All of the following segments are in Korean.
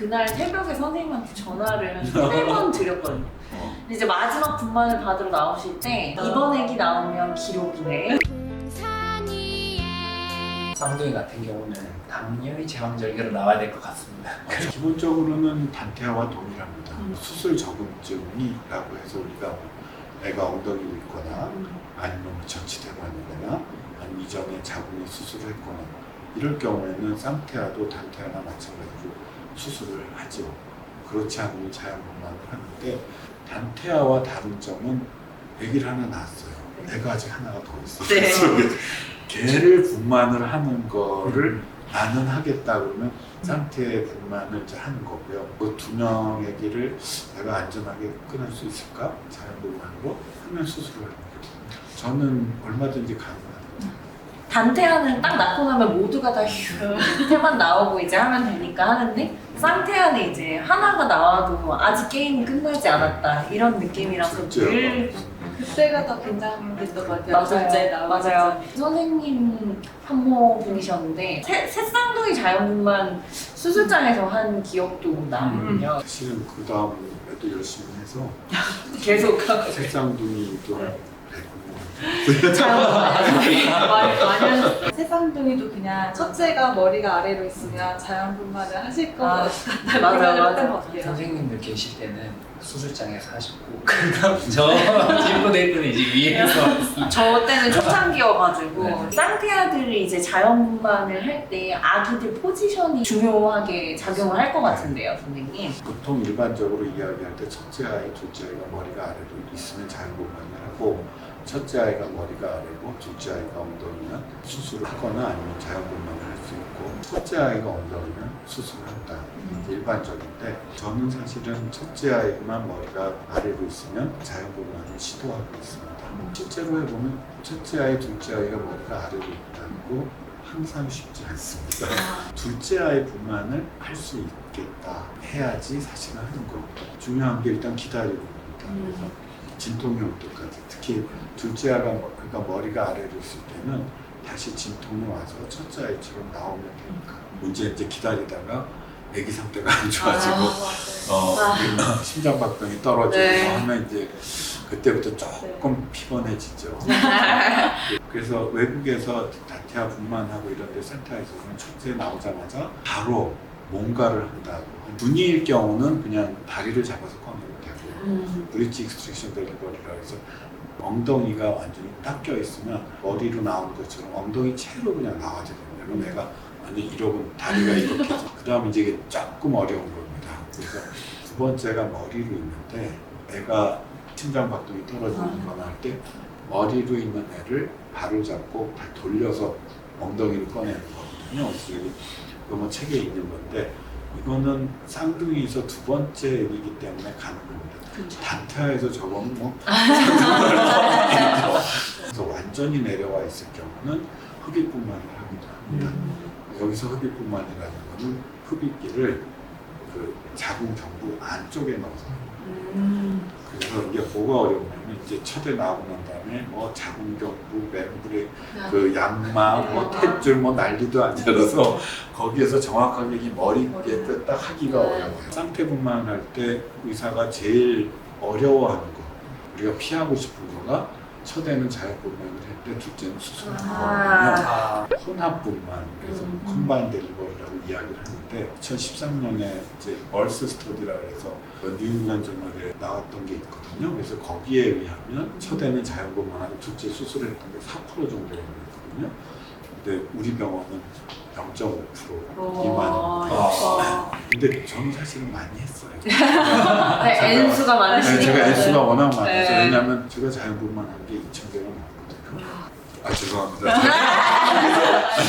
그날 새벽에 선생님한테 전화를 한 3번 드렸거든요. 근데 이제 마지막 분만을 받으러 나오실 때 이번 액이 나오면 기록이네. 쌍둥이 같은 경우는 당연히 제왕절개로 나와야 될 것 같습니다. 기본적으로는 단태아와 동일합니다. 수술 적응증이라고 해서 우리가 애가 엉덩이를 있거나 아니면 전치대만이거나 아니면 이전에 자궁에 수술을 했거나 이럴 경우에는 쌍태아도 단태아나 마찬가지로 수술을 하죠. 그렇지 않으면 자연분만을 하는데 단태아와 다른 점은 아기를 하나 낳았어요. 애가 아직 하나가 더 있어요. 네. 그래서 걔를 분만을 하는 거를 나는 하겠다 그러면 쌍태 분만을 이제 하는 거고요. 그 2명 아기를 내가 안전하게 끊을 수 있을까? 자연분만으로 하면 수술을 하는 거예요. 저는 얼마든지 가능합니다. 단태아는 딱 낳고 나면 모두가 다 휴태만 나오고 이제 하면 되니까 하는데 쌍태아는 이제 하나가 나와도 아직 게임이 끝나지 않았다 이런 느낌이라서 늘 그때가 더 긴장됐던 것 같아요. 맞아요. 선생님 산모분이셨는데 새쌍둥이 자연분만 수술장에서 한 기억도 나거든요. 사실은 그 다음에도 열심히 해서 계속 새쌍둥이도 만약 새쌍둥이도 그냥 첫째가 머리가 아래로 있으면 자연분만을 하실 것 같아요. 맞아요. 선생님들 계실 때는 수술장에서 하셨고 그다음 저 친구들 때는 이제 위에서 저 때는 초창기여가지고 쌍태아들이 이제 자연분만을 할 때 아기들 포지션이 중요하게 작용을 할 것 같은데요, 선생님. 보통 일반적으로 이야기할 때 첫째 아이, 둘째 아이가 머리가 아래로 있으면 자연분만을 하고 첫째 아이가 머리가 아래고 둘째 아이가 엉덩이면 수술을 하거나 아니면 자연분만을 할 수 있고 첫째 아이가 엉덩이면 수술을 한다. 일반적인데 저는 사실은 첫째 아이만 머리가 아래로 있으면 자연분만을 시도하고 있습니다. 실제로 해보면 첫째 아이, 둘째 아이가 머리가 아래로 있다는 거 항상 쉽지 않습니다. 둘째 아이 분만을 할 수 있겠다 해야지 사실은 하는 거고 중요한 게 일단 기다리고 있습니다. 그래서 진통이 올 때까지 특히 둘째 아이가 그러니까 머리가 아래로 있을 때는 다시 진통이 와서 첫째 아이처럼 나오면 되니까 문제 이제 기다리다가 아기 상태가 안 좋아지고 심장박동이 떨어지고 하면 이제 그때부터 조금 피곤해지죠. 그래서 외국에서 단태아 분만하고 이런 데 센터에서는 첫째 나오자마자 바로 뭔가를 한다고. 분이일 경우는 그냥 다리를 잡아서 꺼내면 되고 브릿지 익스트랙션 델리버리라 해서 엉덩이가 완전히 딱 껴 있으면 머리로 나오는 것처럼 엉덩이 채로 그냥 나와야 됩니다. 그럼 애가 완전 이러고 다리가 이렇게 해서 그 다음 이제 이게 조금 어려운 겁니다. 그래서 두 번째가 머리로 있는데 애가 심장박동이 떨어지는 거나 할 때 머리로 있는 애를 발을 잡고 다 돌려서 엉덩이를 꺼내는 거거든요. 그래서 이거 뭐 책에 있는 건데 이거는 쌍둥이에서 두 번째 일이기 때문에 가는 겁니다. 단태아에서 저건 뭐 그래서 완전히 내려와 있을 경우는 흡입분만을 합니다. 여기서 흡입분만이라는 거는 흡입기를 그 자궁 경부 안쪽에 넣어서 그래서 이게 뭐가 어려우냐면 이제 첫에 나오고 난 다음에 뭐 자궁 경부, 멤브레, 그 양마, 뭐 탯줄 뭐 난리도 아니라서 거기에서 정확하게 이 머리에 딱 하기가 어려워요. 쌍태분만 할 때 의사가 제일 어려워하는 거 우리가 피하고 싶은 거가 첫에는 자연분만을 했는데 둘째는 수술을 하거든요. 혼합분만 그래서 컴바인 델리버리라고 이야기를 하는데 2013년에 이제 얼스 스터디라 해서 뉴잉글랜드 저널에 나왔던 게 있거든요. 그래서 거기에 의하면 첫에는 자연분만하고 둘째 수술을 했던 게 4% 정도가 있거든요. 근데 우리 병원은 0.5% 미만. 근데 저는 사실은 많이 했어요. N수가 많으시니까. 제가 N수가 워낙 많아서 네. 왜냐하면 제가 자연분만한 게 2,000개가 넘거든요. 죄송합니다.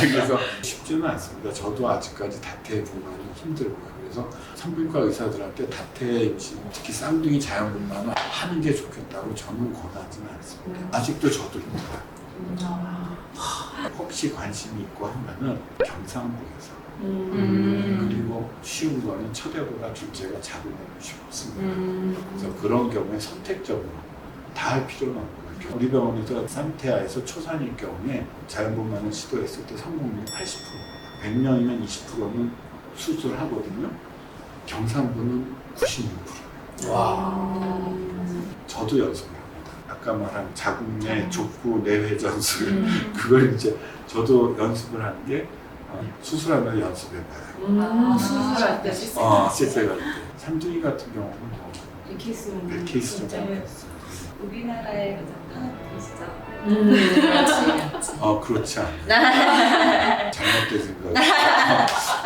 그래서 쉽지는 않습니다. 저도 아직까지 다태 분만은 힘들고요. 그래서 산부인과 의사들한테 다태 임신, 특히 쌍둥이 자연분만을 하는 게 좋겠다고 저는 권하지는 않습니다. 아직도 저도 힘들어요. 혹시 관심이 있고 하면은 경상도에서 그리고 쉬운 거는 첫애보다 둘째가 자궁이 쉽습니다. 그래서 그런 경우에 선택적으로 다 할 필요는 없는 거예요. 우리 병원에서 쌍태아에서 초산일 경우에 자연분만을 시도했을 때 성공률이 80%, 100명이면 20%는 수술하거든요. 경상부는 96%. 와. 저도 연습을 합니다. 아까 말한 자국내 족구 내회 전술 그걸 이제 저도 연습을 하는 게 수술하면 연습해봐요. 수술할 때 실제가 때. 삼둥이 같은 경우는 뭐 케이스는 100케이스 정도 진짜. 됐어요. 우리나라의 가장 탑이시죠. 그렇지. 그렇지 않아요. 잘못된 생각.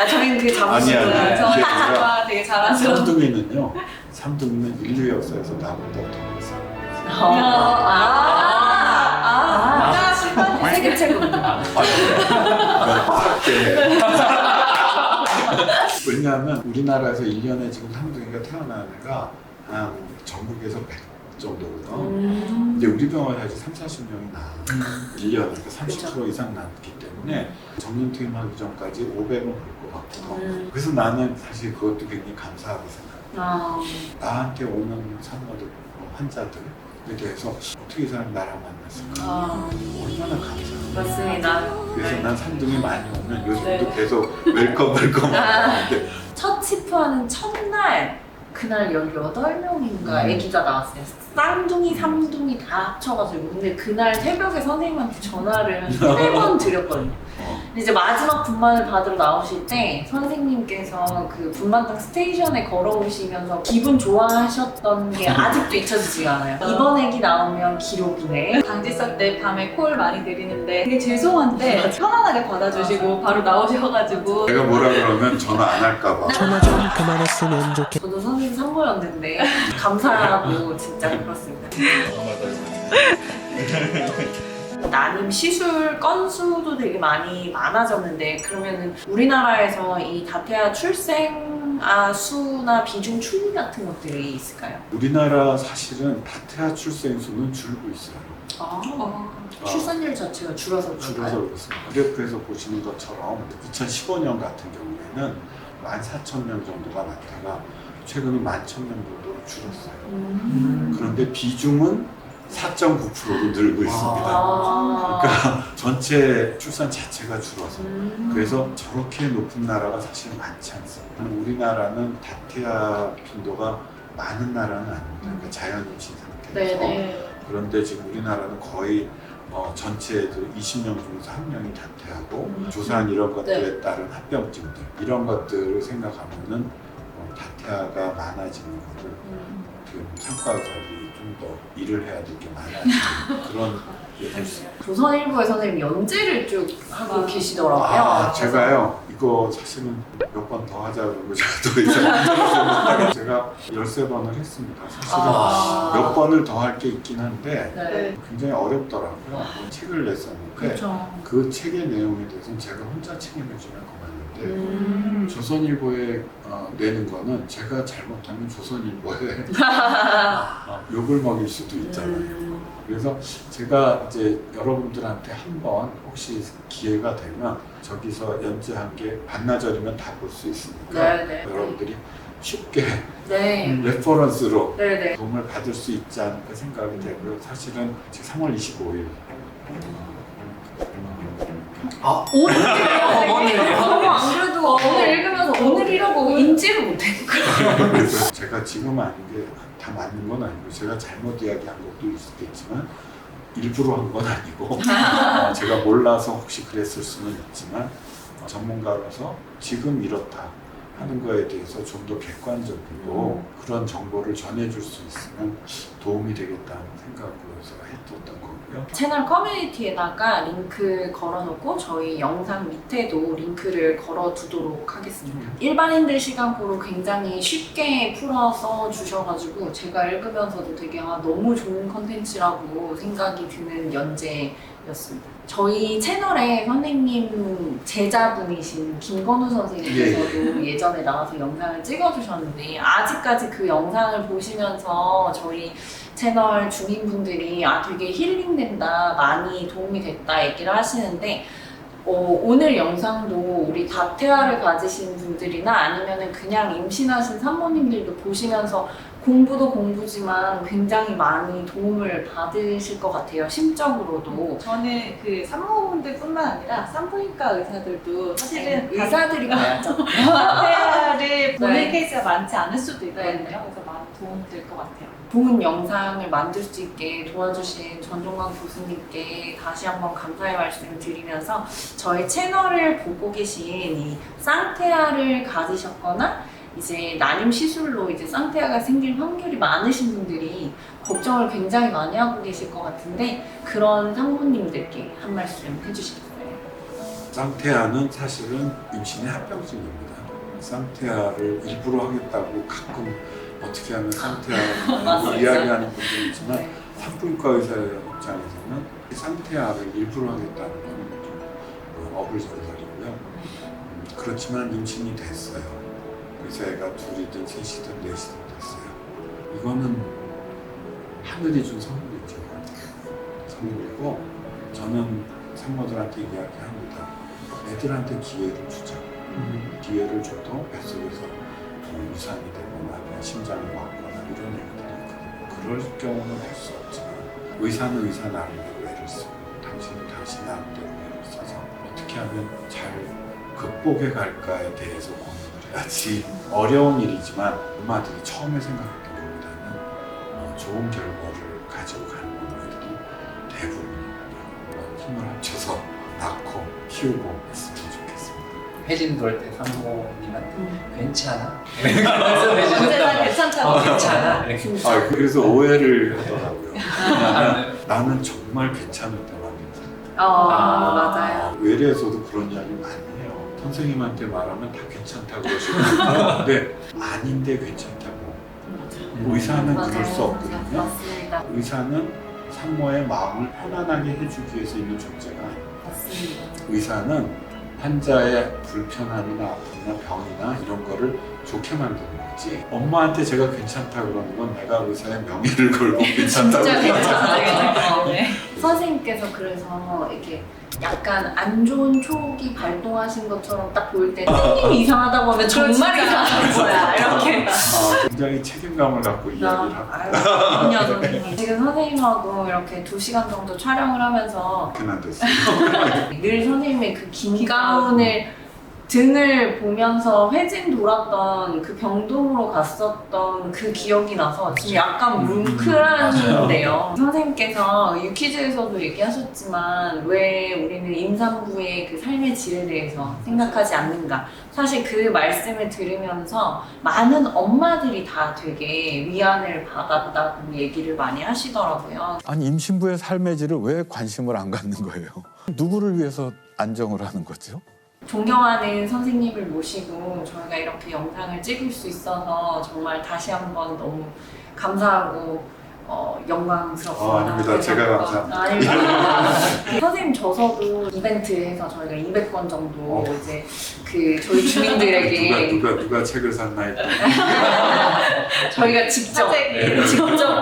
저희는 그 아니야. 자부심을 저 그게 아니라 정말 되게 잘하죠. 삼둥이는 인류 역사에서 나보다 더 있어요. 세계 최고. 왜냐하면 우리나라에서 1년에 지금 삼둥이가 태어나는 애가 한 전국에서 100 정도거든. 근데 우리 병원에 아직 30-40명이 나. 1년에 그러니까 30% 이상 남기 때문에 정년 퇴임하기 전까지 500은 벌 것 같고. 그래서 나는 사실 그것도 굉장히 감사하게 생각해요. 나한테 오는 산모들, 환자들에 대해서 어떻게 이 사람이 나랑 만났을까? 얼마나 감사해요. 맞습니다. 그래서 난 삼둥이 많이 오면 요즘도 네. 계속 웰컴 하는데 첫 치프하는 첫날 그날 18명인가 아기가 나왔어요. 쌍둥이, 삼둥이 다 합쳐가지고. 근데 그날 새벽에 선생님한테 전화를 한 3번 드렸거든요. 근데 이제 마지막 분만을 받으러 나오실 때 선생님께서 그 분만장 스테이션에 걸어오시면서 기분 좋아하셨던 게 아직도 잊혀지지가 않아요. 이번 애기 나오면 기록이네. 당직서 때 밤에 콜 많이 드리는데 되게 죄송한데 편안하게 받아주시고 바로 나오셔가지고 내가 뭐라 그러면 전화 안 할까봐. 전화 좀 그만했으면 좋겠. 저도 선생님 산모였는데 감사하고 진짜 그렇습니다. 난임 시술 건수도 되게 많아졌는데 그러면은 우리나라에서 이 다태아 출생 수나 비중 추이 같은 것들이 있을까요? 우리나라 사실은 다태아 출생 수는 줄고 있어요. 출산율 자체가 줄어서 줄어서 그런가요? 그렇습니다. 그래프에서 보시는 것처럼 2015년 같은 경우에는 14,000명 정도가 많다가 최근에 11,000명 정도로 줄었어요. 그런데 비중은 4.9%로 늘고 있습니다. 그러니까 전체 출산 자체가 줄어서 그래서 저렇게 높은 나라가 사실 많지 않습니다. 우리나라는 다태아 빈도가 많은 나라는 아닙니다. 그러니까 자연임신 상태에서 네네. 그런데 지금 우리나라는 거의 전체 애들 20명 중에서 1명이 다태아고 조산 이런 것들에 따른 합병증들 이런 것들을 생각하면은 다태아가 많아지는 거를 산과의사들이 좀 더 일을 해야 될 게 많아지는 그런 얘기를 조선일보에 선생님 연재를 쭉 하고 계시더라고요. 제가요 이거 사실은 몇 번 더 하자 그러고 제가 더 이상 제가 13번을 했습니다. 사실은 몇 번을 더 할 게 있긴 한데 네. 굉장히 어렵더라고요. 책을 냈었는데 그렇죠. 그 책의 내용에 대해서는 제가 혼자 책임을 지면 그만인데 조선일보에 내는 거는 제가 잘못하면 조선일보에 욕을 먹일 수도 있잖아요. 그래서 제가 이제 여러분들한테 한번 혹시 기회가 되면 저기서 연재한 게 반나절이면 다 볼 수 있으니까 네. 여러분들이 쉽게 네. 레퍼런스로 네네. 도움을 받을 수 있지 않을까 생각이 되고요. 사실은 지금 3월 25일 오늘이에요? 안 그래도 오늘 읽으면서 오늘이라고 인지를 못했어요. 그래서 제가 지금 아는 게 다 맞는 건 아니고 제가 잘못 이야기한 것도 있겠지만 일부러 한 건 아니고 제가 몰라서 혹시 그랬을 수는 있지만 전문가로서 지금 이렇다 하는 거에 대해서 좀 더 객관적이고 그런 정보를 전해줄 수 있으면 도움이 되겠다는 생각으로서 했었던 거고요. 채널 커뮤니티에다가 링크 걸어놓고 저희 영상 밑에도 링크를 걸어두도록 하겠습니다. 일반인들 시각으로 굉장히 쉽게 풀어서 주셔가지고 제가 읽으면서도 되게 너무 좋은 컨텐츠라고 생각이 드는 연재였습니다. 저희 채널에 선생님 제자분이신 김건우 선생님께서도 예전에 나와서 영상을 찍어주셨는데 아직까지 그 영상을 보시면서 저희 채널 주민분들이 되게 힐링된다, 많이 도움이 됐다 얘기를 하시는데 오늘 영상도 우리 다태아를 가지신 분들이나 아니면은 그냥 임신하신 산모님들도 보시면서 공부도 공부지만 굉장히 많이 도움을 받으실 것 같아요. 심적으로도. 저는 그 산모분들뿐만 아니라 산부인과 의사들도 사실은 의사들이 많죠. 상태를 보는 네. 케이스가 많지 않을 수도 있거든요. 네. 그래서 많이 도움이 될 것 같아요. 좋은 영상을 만들 수 있게 도와주신 전종관 교수님께 다시 한번 감사의 말씀을 드리면서 저희 채널을 보고 계신 이 쌍태아를 가지셨거나 이제 난임 시술로 이제 쌍태아가 생길 확률이 많으신 분들이 걱정을 굉장히 많이 하고 계실 것 같은데 그런 상부님들께 한 말씀 해주시겠어요? 쌍태아는 사실은 임신의 합병증입니다. 쌍태아를 일부러 하겠다고 가끔 어떻게 하면 쌍태아를 맞습니다. 이야기하는 분들이 있지만 네. 산부인과 의사 입장에서는 쌍태아를 일부러 하겠다는 건 좀 어불성설이고요. 그렇지만 임신이 됐어요. 그래서 애가 둘이든 셋이든 넷이든 됐어요. 이거는 하늘이 준 선물이죠. 선물이고 저는 산모들한테 이야기합니다. 애들한테 기회를 주자. 기회를 줘도 뱃속에서 유산이 되거나 그냥 심장이 막거나 이런 애들이 있거든요. 그럴 경우는 할 수 없지만 의사는 의사 나름대로 애를 쓰고 당신은 당신 나름대로 애를 써서 어떻게 하면 잘 극복해 갈까에 대해서 고민을 해야지. 어려운 일이지만 엄마들이 처음에 생각했던 것보다는 좋은 결과를 가지고 가는 엄마들이 대부분이거든요. 힘을 합쳐서 낳고 키우고 있으면 좋겠습니다. 회진 돌 때 산모님한테 괜찮아? 이렇게 말씀해 언제나 주셨다고. 괜찮다고. 괜찮아? 이렇게. 진짜. 그래서 오해를 하더라고요. 아, 나는 정말 괜찮을 때만 괜찮아. 맞아요. 외래에서도 그런 이야기 많이 해요. 선생님한테 말하면 다 괜찮다고 그러시거든요. 근데 아닌데 괜찮다고. 의사는 그럴 수 없거든요. 맞습니다. 의사는 산모의 마음을 편안하게 해주기 위해서 있는 존재가 아니에요. 맞습니다. 의사는 환자의 불편함이나 아픔이나 병이나 이런 거를 좋게 만드는 거지. 엄마한테 제가 괜찮다 그러는 건 내가 의사의 명예를 걸고 괜찮다고 진짜 생각하는 괜찮아요. 네. 선생님께서 그래서 이렇게 약간 안 좋은 촉이 발동하신 것처럼 딱 보일 때 선생님이 이상하다고 하면 정말 진짜. 이상한 거야. 이렇게. 굉장히 책임감을 갖고 이야기를 하고 아니요, 선생님. 지금 선생님하고 이렇게 2시간 정도 촬영을 하면서 그난 됐어요. 늘 선생님의 그 긴 가운을 등을 보면서 회진 돌았던 그 병동으로 갔었던 그 기억이 나서 지금 약간 뭉클한데요. 선생님께서 유퀴즈에서도 얘기하셨지만 왜 우리는 임산부의 그 삶의 질에 대해서 생각하지 않는가. 사실 그 말씀을 들으면서 많은 엄마들이 다 되게 위안을 받았다고 얘기를 많이 하시더라고요. 아니 임신부의 삶의 질을 왜 관심을 안 갖는 거예요? 누구를 위해서 안정을 하는 거죠? 존경하는 선생님을 모시고 저희가 이렇게 영상을 찍을 수 있어서 정말 다시 한번 너무 감사하고 영광스럽습니다. 아닙니다. 제가 감사합니다. 아닙니다. 선생님 저서도 이벤트해서 저희가 200권 정도 이제 그 저희 주민들에게 누가 책을 샀나 했더니 저희가 직접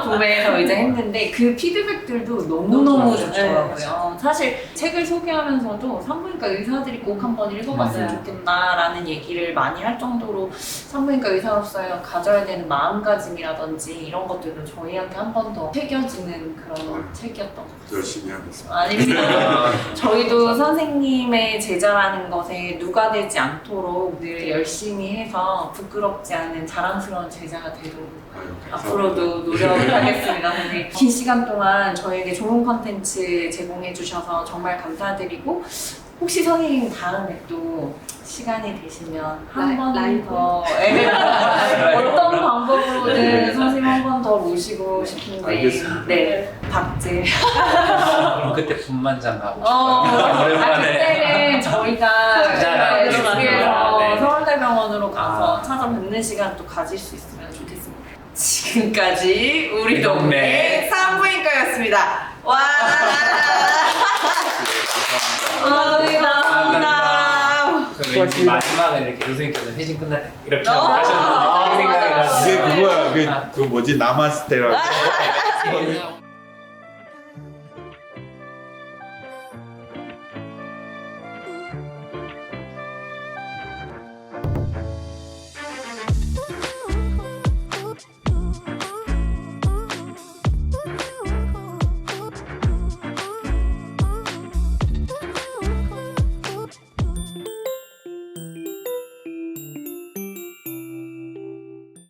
구매해서 이제 했는데 그 피드백들도 너무너무 좋더라고요. 사실 책을 소개하면서도 산부인과 의사들이 꼭 한번 읽어봤으면 맞아요. 좋겠다라는 얘기를 많이 할 정도로 산부인과 의사로서 가져야 되는 마음가짐이라든지 이런 것들도 저희한테 한 번 더 새겨지는 그런 책이었던 것 같아요. 열심히 하겠습니다. 아닙니다. 저희도 선생님의 제자라는 것에 누가 되지 않도록 늘 열심히 해서 부끄럽지 않은 자랑스러운 제자가 되도록 아유, 앞으로도 노력하겠습니다. 선생님. 긴 시간 동안 저에게 좋은 컨텐츠 제공해 주셔서 정말 감사드리고 혹시 선생님 다음에 또 시간이 되시면 한 번 라이브? 더 어떤 방법으로든 선생님 한 번 더 모시고 싶은데 알겠습니다. 네 박제 그럼 그때 분만장 가고 싶어요. 그때는 저희가 네. SB에서 네. 서울대병원으로 가서 아. 찾아뵙는 시간 또 가질 수 있으면 좋겠습니다. 지금까지 우리 우리 동네 동네 산부인과였습니다. 와! 감사합니다. 그럼 왠지 마지막에 이렇게 선생님께서 회진 끝날 때 이렇게 하고 아, 하셨는지 생각이 이게 나서 그거야. 그 뭐지 나마스테라고.